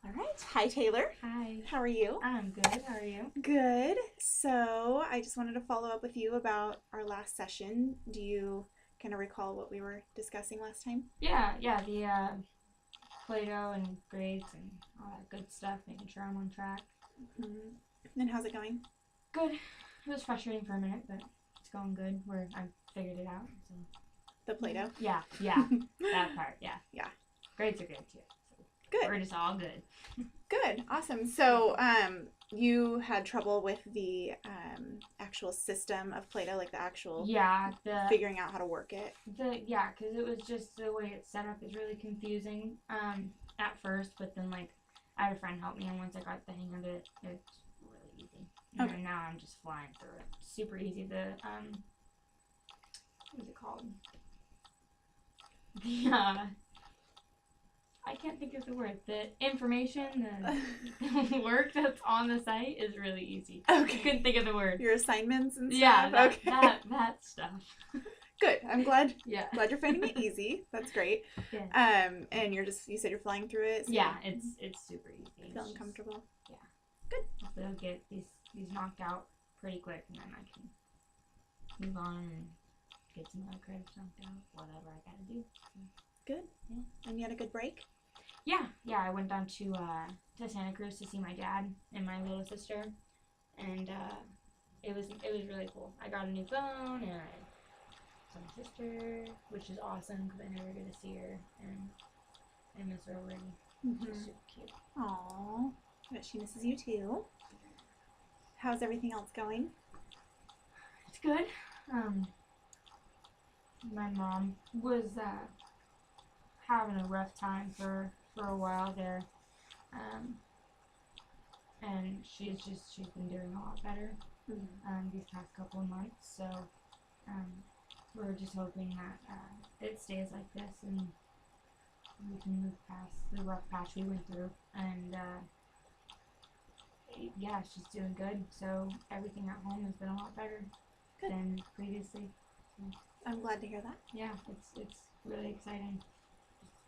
All right. Hi, Taylor. Hi. How are you? I'm good. How are you? Good. So, I just wanted to follow up with you about our last session. Do you kind of recall what we were discussing last time? Yeah. The Play-Doh and grades and all that good stuff, making sure I'm on track. And how's it going? Good. It was frustrating for a minute, but it's going good. I figured it out. So. The Play-Doh? Yeah. That part, yeah. Yeah. Grades are good too. So Good. we're just all good. Good. Awesome. So, you had trouble with the actual system of Play-Doh, like the actual Yeah, figuring out how to work it. because it was just the way it's set up is really confusing at first, but then I had a friend help me, and once I got the hang of it, it's really easy. Okay. And now I'm just flying through it. Super easy. What is it called? The I can't think of the word. The information, the work that's on the site is really easy. Okay. I couldn't think of the word. Your assignments and stuff? Yeah, Okay. that stuff. Good. I'm glad. Yeah. Glad you're finding it easy. That's great. Yeah. And you said you're flying through it. So Yeah, it's super easy. feeling comfortable. Yeah. Good. Hopefully I'll get these knocked out pretty quick, and then I can move on and get some other credits knocked out. Whatever I gotta do. Good. Yeah. And you had a good break? Yeah. I went down to Santa Cruz to see my dad and my little sister, and it was really cool. I got a new phone, and I saw my sister, which is awesome because I never get to see her, and I miss her already. She's super cute. Aww. I bet she misses you too. How's everything else going? It's good. My mom was having a rough time for a while there, and she's been doing a lot better these past couple of months. So we're just hoping that it stays like this and we can move past the rough patch we went through. And yeah, she's doing good. So everything at home has been a lot better than previously. I'm glad to hear that. Yeah, it's really exciting.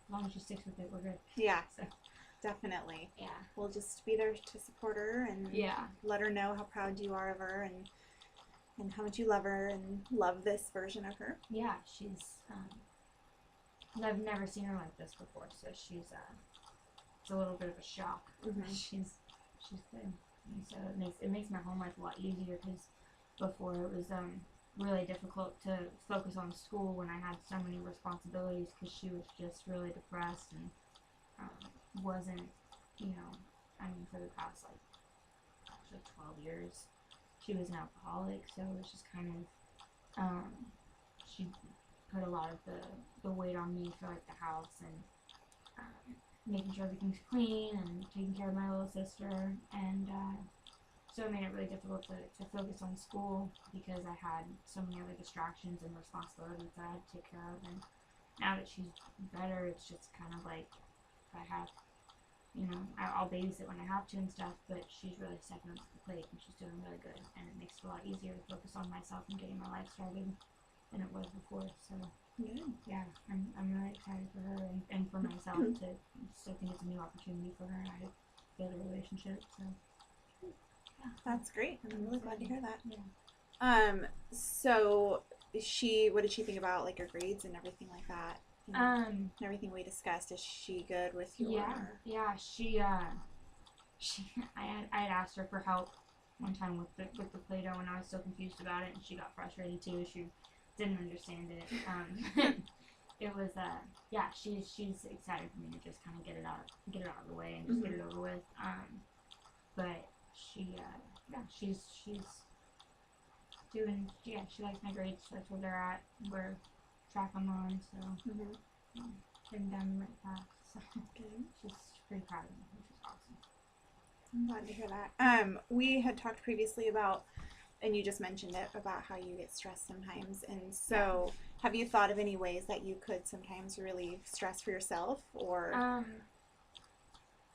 As long as she sticks with it, we're good. Yeah, So definitely. yeah, We'll just be there to support her and let her know how proud you are of her and how much you love her and love this version of her. yeah, she's. I've never seen her like this before, so she's. It's a little bit of a shock. She's good. And so it makes my home life a lot easier because before it was really difficult to focus on school when I had so many responsibilities because she was just really depressed and wasn't, for the past 12 years, she was an alcoholic, so it was just kind of, she put a lot of the weight on me for the house and making sure everything's clean and taking care of my little sister, and so it made it really difficult to focus on school because I had so many other distractions and responsibilities that I had to take care of. And now that she's better, it's just kind of like I have, I'll babysit when I have to and stuff, but she's really stepping up to the plate and she's doing really good. And it makes it a lot easier to focus on myself and getting my life started than it was before. So yeah, I'm really excited for her and for myself to still think it's a new opportunity for her and I to build a relationship. So. Yeah, that's great. I'm really glad to hear that. Yeah. So what did she think about your grades and everything like that? And everything we discussed. Is she good with your? Yeah. I had asked her for help one time with the Play-Doh and I was so confused about it and she got frustrated too. She didn't understand it. It was she's excited for me to just kind of get it out of the way and just get it over with. But she's doing, she likes my grades, that's where they're at, where track I'm on, so getting down the right path, so she's pretty proud of me, which is awesome. I'm glad to hear that. We had talked previously about, and you just mentioned it, about how you get stressed sometimes, and so have you thought of any ways that you could sometimes relieve stress for yourself, or?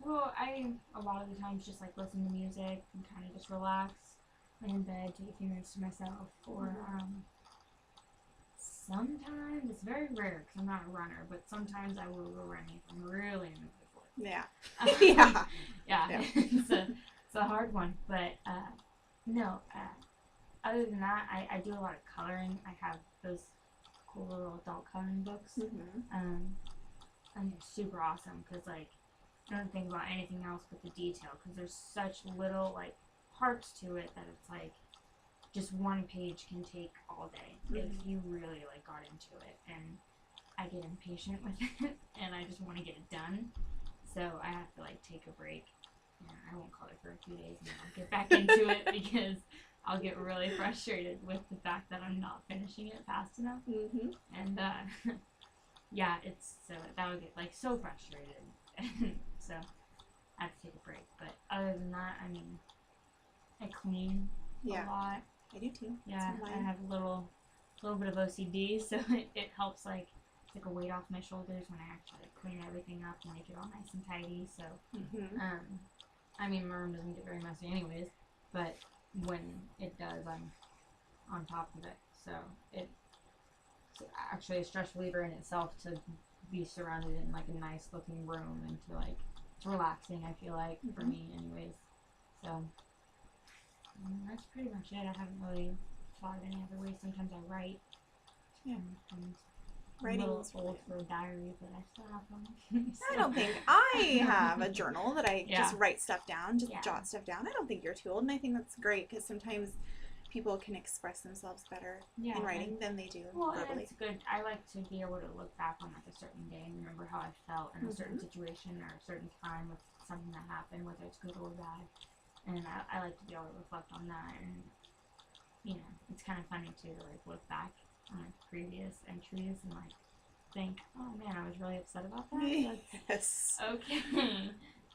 Well, a lot of the times just listen to music and kind of just relax, lay in bed, take a few minutes to myself, or sometimes, it's very rare because I'm not a runner, but sometimes I will go running if I'm really in the mood for it. Yeah. Yeah. Yeah, Yeah. it's a hard one, but no. Other than that, I do a lot of coloring. I have those cool little adult coloring books. Mm-hmm. And they're super awesome because like I don't think about anything else but the detail because there's such little like parts to it that it's like just one page can take all day if you really like got into it. And I get impatient with it and I just want to get it done, so I have to like take a break. Yeah, I won't color for a few days and then I'll get back into it because I'll get really frustrated with the fact that I'm not finishing it fast enough. Mm-hmm. And yeah, it's so that would get like so frustrated. So I have to take a break. But other than that, I mean, I clean Yeah, a lot. I do too. Yeah, That's I mine. have a little bit of OCD, so it helps like take a weight off my shoulders when I actually like, clean everything up and make it all nice and tidy. So Mm-hmm. I mean, my room doesn't get very messy anyways, but when it does, I'm on top of it. So it's actually a stress reliever in itself to be surrounded in like a nice looking room and to like it's relaxing. I feel like for me, anyways. So that's pretty much it. I haven't really thought of any other ways. Sometimes I write. Yeah. And I'm a Writing little is old for a diary, but I still have one. I don't think I have a journal that I just Yeah. write stuff down, just Yeah. jot stuff down. I don't think you're too old, and I think that's great because sometimes people can express themselves better Yeah, in writing than they do well, and verbally. it's good. I like to be able to look back on like a certain day and remember how I felt in a certain situation or a certain time with something that happened, whether it's good or bad. And I like to be able to reflect on that. And you know, it's kind of funny too to like look back on like previous entries and like think, oh man, I was really upset about that. Yes. Okay.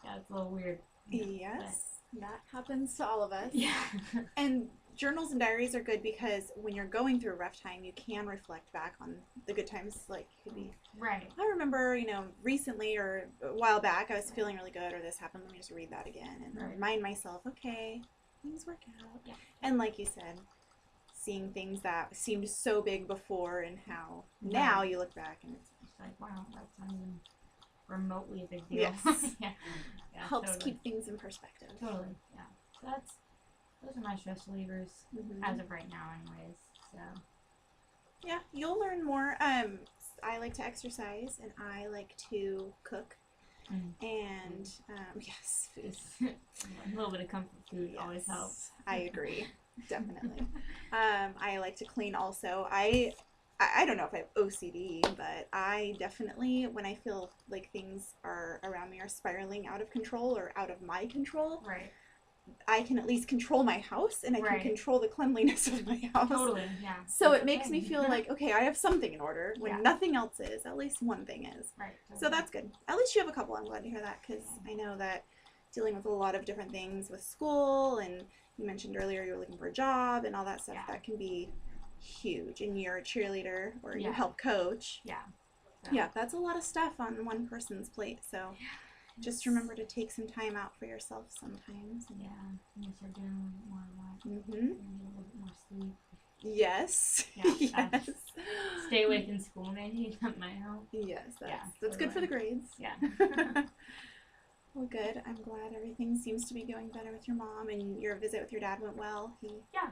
Yeah, it's a little weird. Yes, that happens to all of us. Yeah. And journals and diaries are good because when you're going through a rough time, you can reflect back on the good times. Like, could be, Right. I remember, recently or a while back, I was feeling really good, or this happened. Let me just read that again and Right. remind myself, okay, things work out. Yeah. And like you said, seeing things that seemed so big before and how Right. now you look back and it's Like, wow, that's not even remotely a big deal. Yes. Yeah. helps Totally. keep things in perspective. Totally, yeah. So those are my stress relievers as of right now, anyways. So Yeah, you'll learn more. I like to exercise and I like to cook. And yes, food. a little bit of comfort food always helps. I agree, definitely. I like to clean also. I don't know if I have OCD, but I definitely, when I feel like things are around me are spiraling out of control or out of my control, Right. I can at least control my house and I can Right. control the cleanliness of my house. Totally, yeah. So That's it makes me okay. feel like, okay, I have something in order when Yeah. nothing else is. At least one thing is. Right. So that's good. At least you have a couple. I'm glad to hear that because I know that dealing with a lot of different things with school, and you mentioned earlier you're looking for a job and all that stuff, Yeah. that can be huge. And you're a cheerleader or you Yeah. help coach. Yeah. So. Yeah, that's a lot of stuff on one person's plate. So just remember to take some time out for yourself sometimes. And Yeah. You need to start doing a little bit more of that. Mm-hmm. Maybe a little bit more sleep. Yes. Yeah, Yes. Stay awake in school, maybe. That might help. Yes. Yeah, That's good for the grades. Yeah. Well, good. I'm glad everything seems to be going better with your mom, and your visit with your dad went well. Yeah,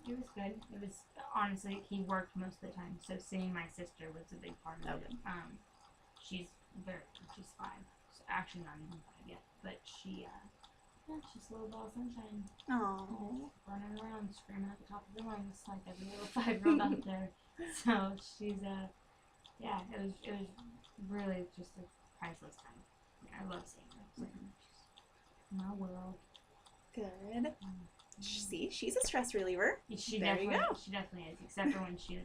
it was good. It was, honestly, he worked most of the time, so seeing my sister was a big part of it. She's 5. So actually not even 5 yet, but she's little ball sunshine. Oh. Running around, screaming at the top of her lungs like every little 5-year-old out there. So she's, it was really just a priceless time. I love seeing her. So she's my world. Good. See, she's a stress reliever. She There you go. She definitely is, except for when she,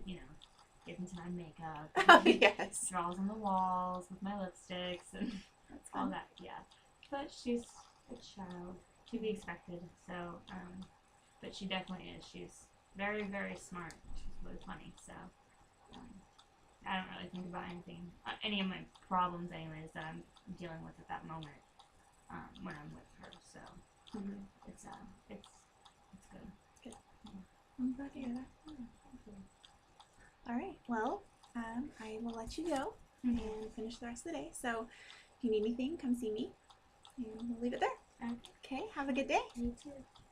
gets into my makeup. Oh, And yes. draws on the walls with my lipsticks and That's all fun. that, yeah. But she's a child, to be expected, so, but she definitely is. She's very, very smart. She's really funny, so, I don't really think about anything, any of my problems anyways that I'm dealing with at that moment, when I'm with her, so, it's good. I'm glad to hear that. All right. Well, I will let you go and finish the rest of the day. So if you need anything, come see me. Have a good day. You too.